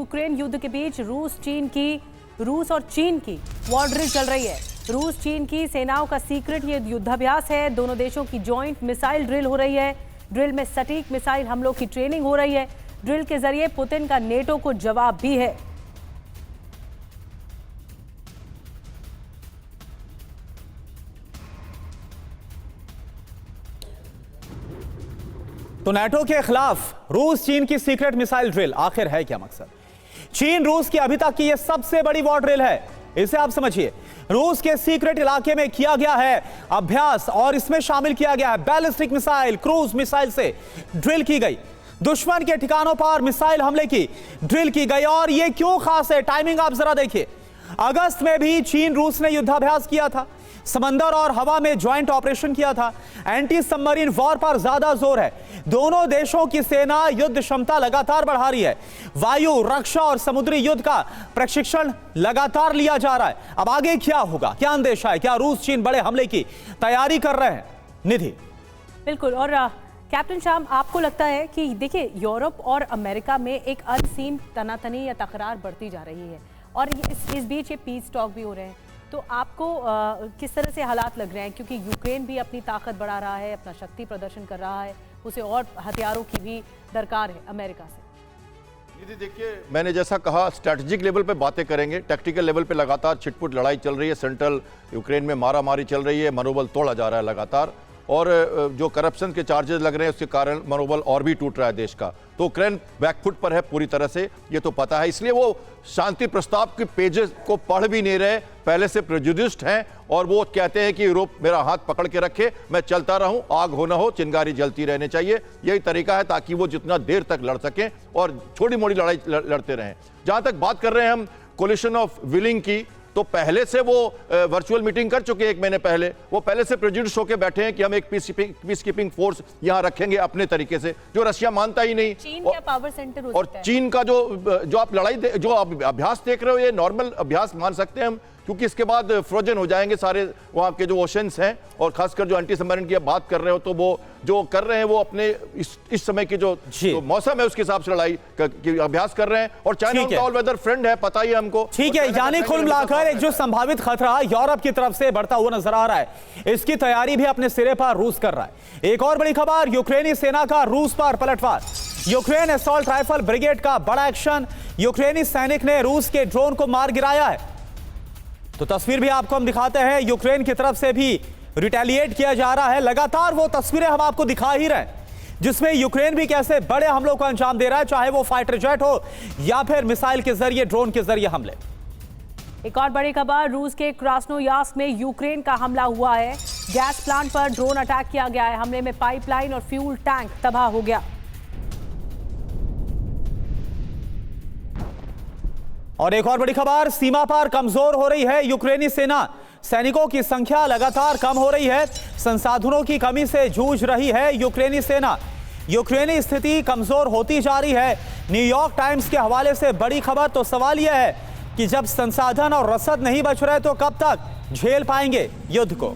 Ukraine युद्ध के बीच रूस और चीन की वॉर ड्रिल चल रही है। रूस चीन की सेनाओं का सीक्रेट ये युद्धाभ्यास है। दोनों देशों की जॉइंट मिसाइल ड्रिल हो रही है। ड्रिल में सटीक मिसाइल हमलों की ट्रेनिंग हो रही है। ड्रिल के जरिए पुतिन का नेटो को जवाब भी है। तो नेटो के खिलाफ रूस चीन की सीक्रेट मिसाइल ड्रिल, आखिर है क्या मकसद? चीन रूस की अभी तक की यह सबसे बड़ी वॉर ड्रिल है। इसे आप समझिए, रूस के सीक्रेट इलाके में किया गया है अभ्यास और इसमें शामिल किया गया है बैलिस्टिक मिसाइल, क्रूज मिसाइल से ड्रिल की गई। दुश्मन के ठिकानों पर मिसाइल हमले की ड्रिल की गई। और यह क्यों खास है, टाइमिंग आप जरा देखिए। अगस्त में भी चीन रूस ने युद्धाभ्यास किया था, समंदर और हवा में ज्वाइंट ऑपरेशन किया था। एंटी सबमरीन वॉर पर ज्यादा जोर है। दोनों देशों की सेना युद्ध क्षमता लगातार बढ़ा रही है। वायु रक्षा और समुद्री युद्ध का प्रशिक्षण लगातार लिया जा रहा है। अब आगे क्या होगा, क्या अंदेशा है? क्या रूस चीन बड़े हमले की तैयारी कर रहे हैं? निधि। बिल्कुल। और कैप्टन शाम, आपको लगता है कि देखिए यूरोप और अमेरिका में एक अनसीन तनातनी या तकरार बढ़ती जा रही है और इस बीच ये पीस टॉक भी हो रहे हैं, तो आपको किस तरह से हालात लग रहे हैं? क्योंकि यूक्रेन भी अपनी ताकत बढ़ा रहा है, अपना शक्ति प्रदर्शन कर रहा है, उसे और हथियारों की भी दरकार है अमेरिका से। दीदी देखिए, मैंने जैसा कहा स्ट्रैटेजिक लेवल पे बातें करेंगे, टैक्टिकल लेवल पे लगातार छिटपुट लड़ाई चल रही है। सेंट्रल यूक्रेन में मारामारी चल रही है, मनोबल तोड़ा जा रहा है लगातार, और जो करप्शन के चार्जेस लग रहे हैं उसके कारण मनोबल और भी टूट रहा है देश का। तो यूक्रेन बैकफुट पर है पूरी तरह से, ये तो पता है। इसलिए वो शांति प्रस्ताव के पेजेस को पढ़ भी नहीं रहे, पहले से प्रेजुडिस्ड हैं और वो कहते हैं कि यूरोप मेरा हाथ पकड़ के रखे, मैं चलता रहूं, आग हो ना हो, चिंगारी जलती रहनी चाहिए। यही तरीका है ताकि वो जितना देर तक लड़ सकें और छोटी मोटी लड़ाई लड़ते रहें। जहां तक बात कर रहे हैं हम कोलिशन ऑफ विलिंग की, तो पहले से वो वर्चुअल मीटिंग कर चुके हैं 1 महीने पहले। वो पहले से प्रेजुडिस होकर बैठे हैं कि हम एक पीस कीपिंग फोर्स यहां रखेंगे अपने तरीके से, जो रशिया मानता ही नहीं। चीन का पावर सेंटर और चीन का जो आप जो आप अभ्यास देख रहे हो, ये नॉर्मल अभ्यास मान सकते हैं हम, क्योंकि इसके बाद फ्रोजन हो जाएंगे सारे वहाँ के जो ओशंस हैं। और खासकर जो एंटी सबमरीन की बात कर रहे हो, तो वो जो कर रहे हैं वो अपने इस समय की जो मौसम है उसके हिसाब से लड़ाई की अभ्यास कर रहे हैं। और चाइना उनका ऑल वेदर फ्रेंड है, पता ही है हमको। ठीक है, यानी कुल मिलाकर एक जो संभावित खतरा यूरोप की तरफ से बढ़ता हुआ नजर आ रहा है, इसकी तैयारी भी अपने सिरे पर रूस कर रहा है। एक और बड़ी खबर, यूक्रेनी सेना का रूस पर पलटवार। यूक्रेन असॉल्ट राइफल ब्रिगेड का बड़ा एक्शन। यूक्रेनी सैनिक ने रूस के ड्रोन को मार गिराया है। तो तस्वीर भी आपको हम दिखाते हैं, यूक्रेन की तरफ से भी रिटेलिएट किया जा रहा है। लगातार वो तस्वीरें हम आपको दिखा ही रहे हैं जिसमें यूक्रेन भी कैसे बड़े हमलों को अंजाम दे रहा है, चाहे वो फाइटर जेट हो या फिर मिसाइल के जरिए, ड्रोन के जरिए हमले। एक और बड़ी खबर, रूस के क्रास्नोयार्स्क में यूक्रेन का हमला हुआ है। गैस प्लांट पर ड्रोन अटैक किया गया है। हमले में पाइपलाइन और फ्यूल टैंक तबाह हो गया। और एक और बड़ी खबर, सीमा पर कमजोर हो रही है यूक्रेनी सेना। सैनिकों की संख्या लगातार कम हो रही है। संसाधनों की कमी से जूझ रही है यूक्रेनी सेना। यूक्रेनी स्थिति कमजोर होती जा रही है। न्यूयॉर्क टाइम्स के हवाले से बड़ी खबर। तो सवाल यह है कि जब संसाधन और रसद नहीं बच रहे तो कब तक झेल पाएंगे युद्ध को?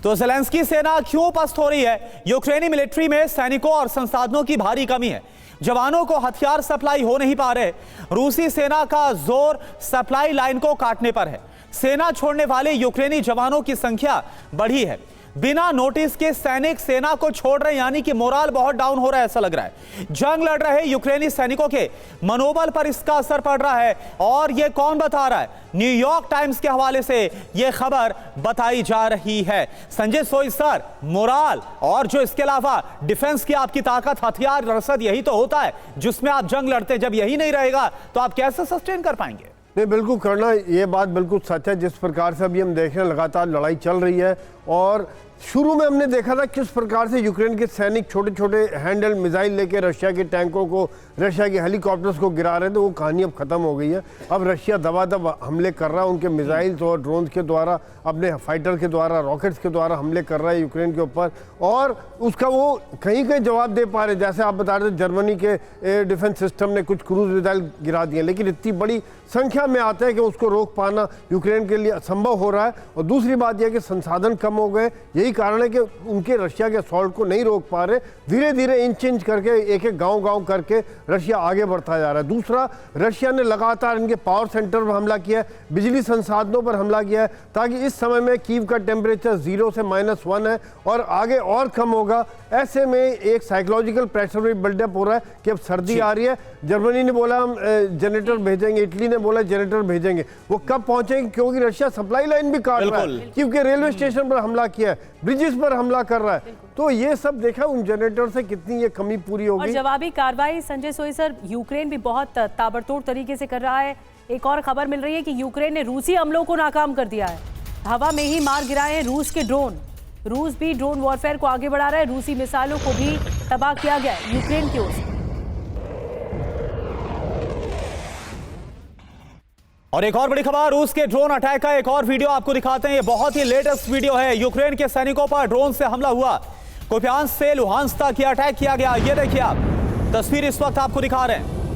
तो ज़ेलेंस्की सेना क्यों पस्त हो रही है? यूक्रेनी मिलिट्री में सैनिकों और संसाधनों की भारी कमी है। जवानों को हथियार सप्लाई हो नहीं पा रहे। रूसी सेना का जोर सप्लाई लाइन को काटने पर है। सेना छोड़ने वाले यूक्रेनी जवानों की संख्या बढ़ी है। बिना नोटिस के सैनिक सेना को छोड़ रहे, यानी कि मोराल बहुत डाउन हो रहा है, ऐसा लग रहा है। जंग लड़ रहे यूक्रेनी सैनिकों के मनोबल पर इसका असर पड़ रहा है। और यह कौन बता रहा है? न्यूयॉर्क टाइम्स के हवाले से यह खबर बताई जा रही है। संजय सोई सर, मोराल और जो इसके अलावा डिफेंस की आपकी ताकत, हथियार, रसद, यही तो होता है जिसमें आप जंग लड़ते हैं। जब यही नहीं रहेगा तो आप कैसे सस्टेन कर पाएंगे? नहीं, बिल्कुल करना, ये बात बिल्कुल सच है। जिस प्रकार से अभी हम देख रहे हैं लगातार लड़ाई चल रही है, और शुरू में हमने देखा था किस प्रकार से यूक्रेन के सैनिक छोटे छोटे हैंडल मिसाइल लेकर रशिया के टैंकों को, रशिया के हेलीकॉप्टर्स को गिरा रहे थे। वो कहानी अब खत्म हो गई है। अब रशिया दबादब हमले कर रहा है, उनके मिसाइल्स और ड्रोन के द्वारा, अपने फाइटर के द्वारा, रॉकेट्स के द्वारा हमले कर रहा है यूक्रेन के ऊपर, और उसका वो कहीं कहीं जवाब दे पा रहे। जैसे आप बता रहे थे, जर्मनी के डिफेंस सिस्टम ने कुछ क्रूज मिसाइल गिरा दिए, लेकिन इतनी बड़ी संख्या में आता है कि उसको रोक पाना यूक्रेन के लिए असंभव हो रहा है। और दूसरी बात यह कि संसाधन कम हो गए। यही कारण है कि उनके रशिया के असॉल्ट को नहीं रोक पा रहे। धीरे धीरे इंच इंच करके, एक एक गांव करके रशिया आगे बढ़ता जा रहा है। दूसरा, रशिया ने लगातार इनके पावर सेंटर पर हमला किया है, बिजली संसाधनों पर हमला किया है, ताकि इस समय में कीव का टेम्परेचर 0 से -1 है और आगे और कम होगा। ऐसे में एक साइकोलॉजिकल प्रेशर भी बिल्डअप हो रहा है कि अब सर्दी आ रही है। जर्मनी ने बोला हम जनरेटर भेजेंगे, इटली ने बोला जनरेटर भेजेंगे। वो कब पहुंचेंगे? क्योंकि रशिया सप्लाई लाइन भी काट रहा है, क्योंकि रेलवे स्टेशन पर हमला किया है, ब्रिजेस पर हमला कर रहा है। तो ये सब देखा उन जनरेटर से कितनी ये कमी पूरी होगी। और जवाबी कार्रवाई संजय सोई सर, यूक्रेन भी बहुत ताबड़तोड़ तरीके से कर रहा है। एक और खबर मिल रही है कि यूक्रेन ने रूसी हमलों को नाकाम कर दिया है, हवा में ही मार गिराए हैं रूस के ड्रोन। रूस भी ड्रोन वॉरफेयर को आगे बढ़ा रहा है, रूसी मिसाइलों को भी तबाह किया गया है यूक्रेन की ओर से। और एक और बड़ी खबर, रूस के ड्रोन अटैक का एक और वीडियो आपको दिखाते हैं। ये बहुत ही लेटेस्ट वीडियो है। यूक्रेन के सैनिकों पर ड्रोन से हमला हुआ, कुपियांस्क से लुहांस्क तक अटैक किया गया। ये देखिए आप तस्वीर इस वक्त आपको दिखा रहे हैं।